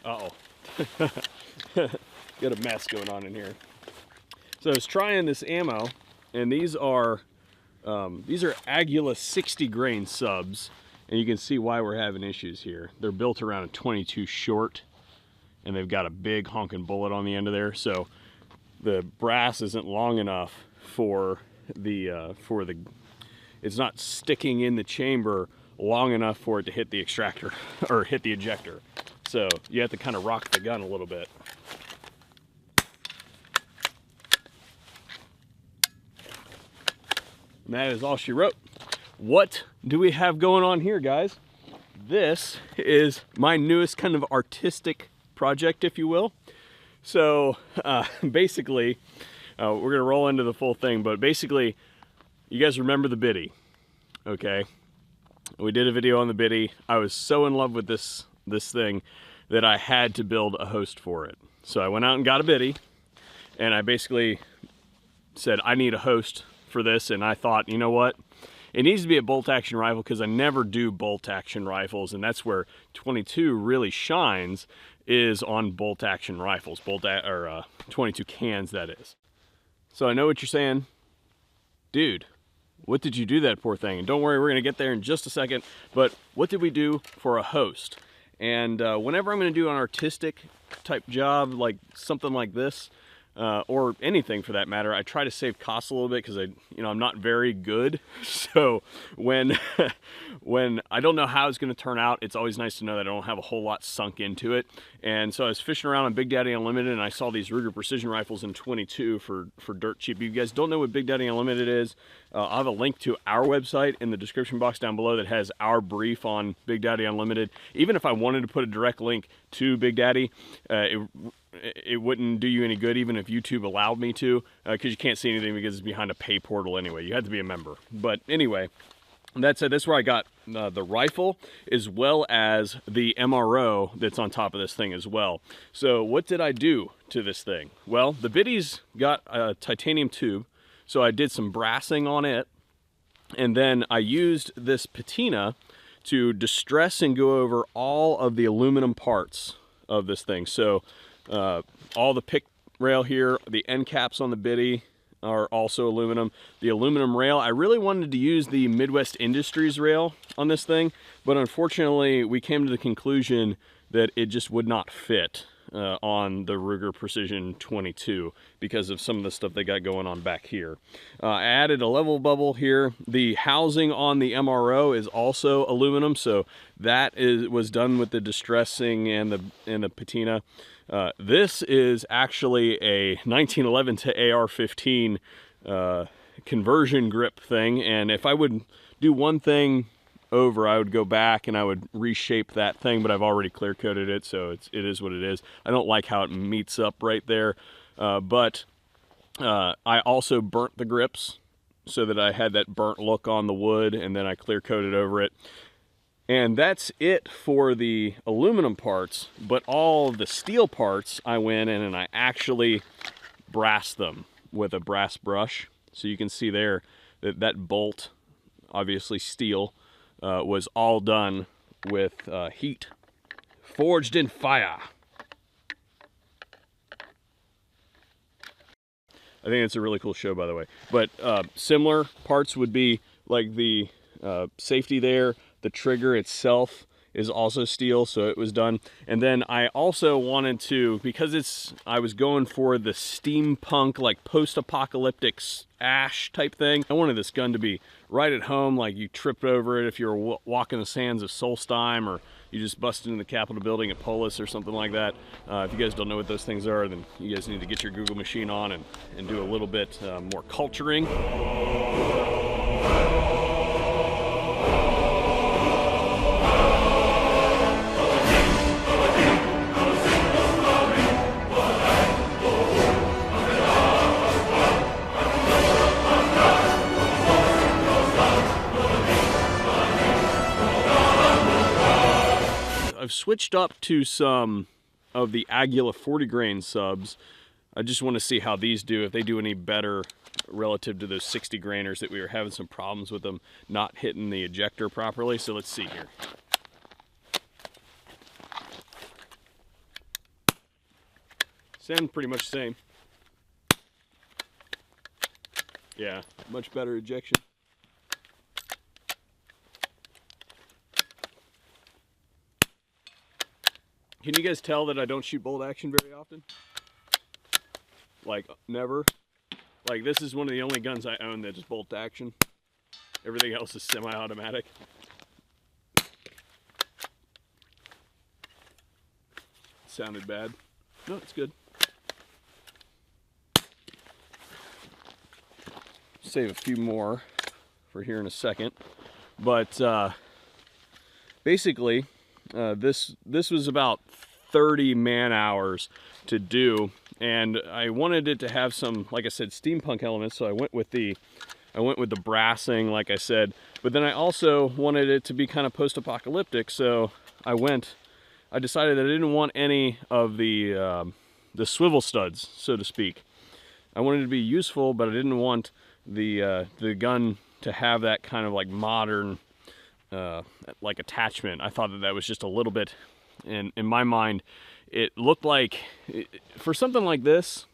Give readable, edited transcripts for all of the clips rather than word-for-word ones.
Uh-oh. Got a mess going on in here. So I was trying this ammo, and these are Agula 60 grain subs, and you can see why we're having issues here. They're built around a 22 short, and they've got a big honking bullet on the end of there, so the brass isn't long enough for the it's not sticking in the chamber long enough for it to hit the extractor or hit the ejector. So you have to kind of rock the gun a little bit. And that is all she wrote. What do we have going on here, guys? This is my newest kind of artistic project, if you will. So basically, we're gonna roll into the full thing, but basically, you guys remember the biddy, okay? We did a video on the biddy. I was so in love with this thing that I had to build a host for it. So I went out and got a biddy, and I basically said, I need a host for this, and I thought, you know what? It needs to be a bolt action rifle because I never do bolt action rifles, and that's where 22 really shines, is on bolt action rifles, 22 cans, that is. So I know what you're saying, dude, what did you do that poor thing? And don't worry, we're gonna get there in just a second, but what did we do for a host? And whenever I'm gonna do an artistic type job, like something like this, or anything for that matter, I try to save costs a little bit because I'm not very good. So when I don't know how it's going to turn out, it's always nice to know that I don't have a whole lot sunk into it. And so I was fishing around on Big Daddy Unlimited, and I saw these Ruger precision rifles in 22 for dirt cheap. If you guys don't know what Big Daddy Unlimited is, I'll have a link to our website in the description box down below that has our brief on Big Daddy Unlimited. Even if I wanted to put a direct link to Big Daddy, it wouldn't do you any good even if YouTube allowed me to, because you can't see anything because it's behind a pay portal anyway. You had to be a member. But anyway, that said, that's where I got the rifle as well as the MRO that's on top of this thing as well. So what did I do to this thing? Well, the biddy's got a titanium tube, so I did some brassing on it, and then I used this patina to distress and go over all of the aluminum parts of this thing. So all the pick rail here, the end caps on the biddy are also aluminum. The aluminum rail, I really wanted to use the Midwest Industries rail on this thing, but unfortunately we came to the conclusion that it just would not fit on the Ruger Precision 22 because of some of the stuff they got going on back here. I added a level bubble here. The housing on the MRO is also aluminum, so that was done with the distressing and the patina. This is actually a 1911 to AR-15 conversion grip thing, and if I would do one thing over, I would go back and I would reshape that thing, but I've already clear coated it, so it is what it is. I don't like how it meets up right there, but I also burnt the grips so that I had that burnt look on the wood, and then I clear coated over it. And that's it for the aluminum parts, but all the steel parts, I went in and I actually brassed them with a brass brush. So you can see there that that bolt, obviously steel, was all done with heat, forged in fire. I think it's a really cool show, by the way. But similar parts would be like the safety there. The trigger itself is also steel, so it was done. And then I also wanted to, because I was going for the steampunk, like post-apocalyptic ash type thing. I wanted this gun to be right at home, like you tripped over it if you were walking the sands of Solstheim, or you just busted into the Capitol building at Polis or something like that. If you guys don't know what those things are, then you guys need to get your Google machine on and do a little bit more culturing. I've switched up to some of the Agula 40 grain subs. I just want to see how these do, if they do any better relative to those 60 grainers that we were having some problems with them not hitting the ejector properly. So let's see here. Sound pretty much the same. Yeah, much better ejection. Can you guys tell that I don't shoot bolt action very often? Like, never. Like, this is one of the only guns I own that is bolt action. Everything else is semi-automatic. Sounded bad. No, it's good. Save a few more for here in a second. But basically, this was about 30 man-hours to do, and I wanted it to have some, like I said, steampunk elements. So I went with the brassing, like I said. But then I also wanted it to be kind of post-apocalyptic. So I decided that I didn't want any of the swivel studs, so to speak. I wanted it to be useful, but I didn't want the gun to have that kind of like modern like attachment. I thought that was just a little bit, in my mind, it looked like, for something like this,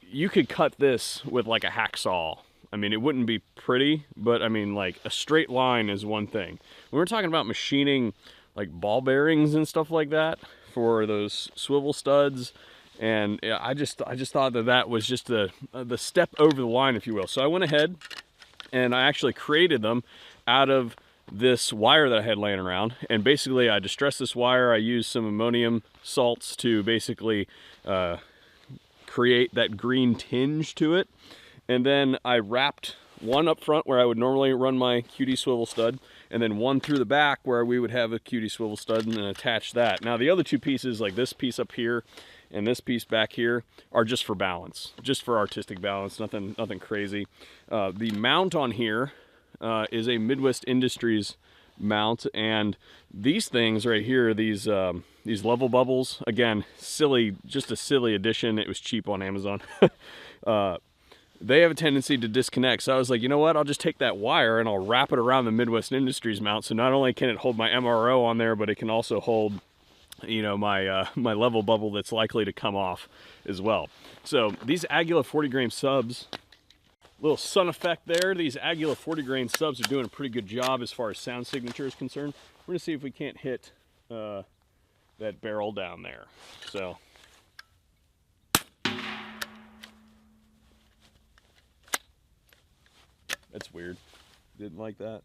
you could cut this with like a hacksaw. I mean, it wouldn't be pretty, but I mean, like, a straight line is one thing. When we're talking about machining like ball bearings and stuff like that for those swivel studs, and I just thought that was just the step over the line, if you will. So I went ahead and I actually created them out of this wire that I had laying around. And basically I distressed this wire. I used some ammonium salts to basically create that green tinge to it. And then I wrapped one up front where I would normally run my QD swivel stud, and then one through the back where we would have a QD swivel stud, and then attach that. Now the other two pieces, like this piece up here and this piece back here, are just for balance, just for artistic balance, nothing crazy. The mount on here is a Midwest Industries mount, and these things right here, these level bubbles, again, silly, just a silly addition. It was cheap on Amazon. They have a tendency to disconnect. So I was like, you know what? I'll just take that wire and I'll wrap it around the Midwest Industries mount. So not only can it hold my MRO on there, but it can also hold, you know, my my level bubble that's likely to come off as well. So these Aguila 40 grain subs, little sun effect there. These Aguila 40 grain subs are doing a pretty good job as far as sound signature is concerned. We're gonna see if we can't hit that barrel down there. So. That's weird. Didn't like that.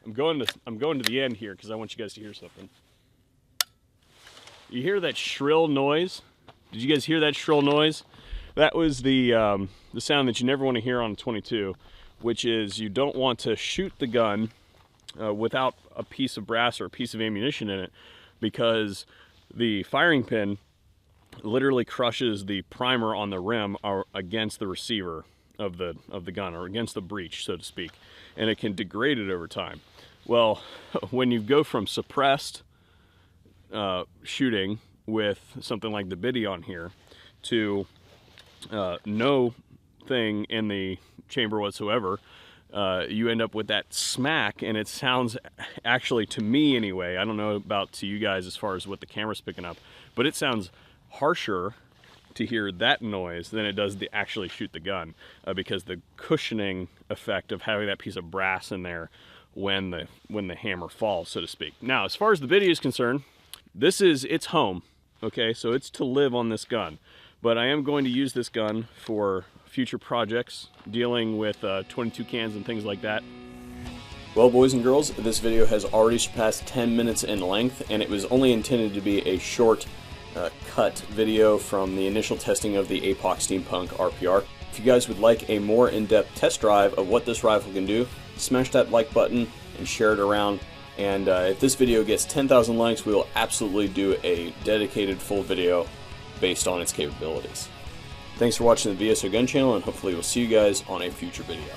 I'm going to the end here because I want you guys to hear something. You hear that shrill noise? Did you guys hear that shrill noise? That was the sound that you never want to hear on a 22, which is you don't want to shoot the gun without a piece of brass or a piece of ammunition in it, because the firing pin literally crushes the primer on the rim or against the receiver of the gun, or against the breech, so to speak, and it can degrade it over time. Well, when you go from suppressed shooting with something like the biddy on here to no thing in the chamber whatsoever, you end up with that smack, and it sounds, actually to me anyway, I don't know about to you guys as far as what the camera's picking up, but it sounds harsher to hear that noise than it does to actually shoot the gun, because the cushioning effect of having that piece of brass in there when the hammer falls, so to speak. Now, as far as the biddy is concerned, this is its home, okay? So it's to live on this gun, but I am going to use this gun for future projects dealing with 22 cans and things like that. Well, boys and girls, this video has already surpassed 10 minutes in length, and it was only intended to be a short cut video from the initial testing of the APOC Steampunk RPR. If you guys would like a more in-depth test drive of what this rifle can do, smash that like button and share it around. And if this video gets 10,000 likes, we will absolutely do a dedicated full video based on its capabilities. Thanks for watching the VSO Gun Channel, and hopefully we'll see you guys on a future video.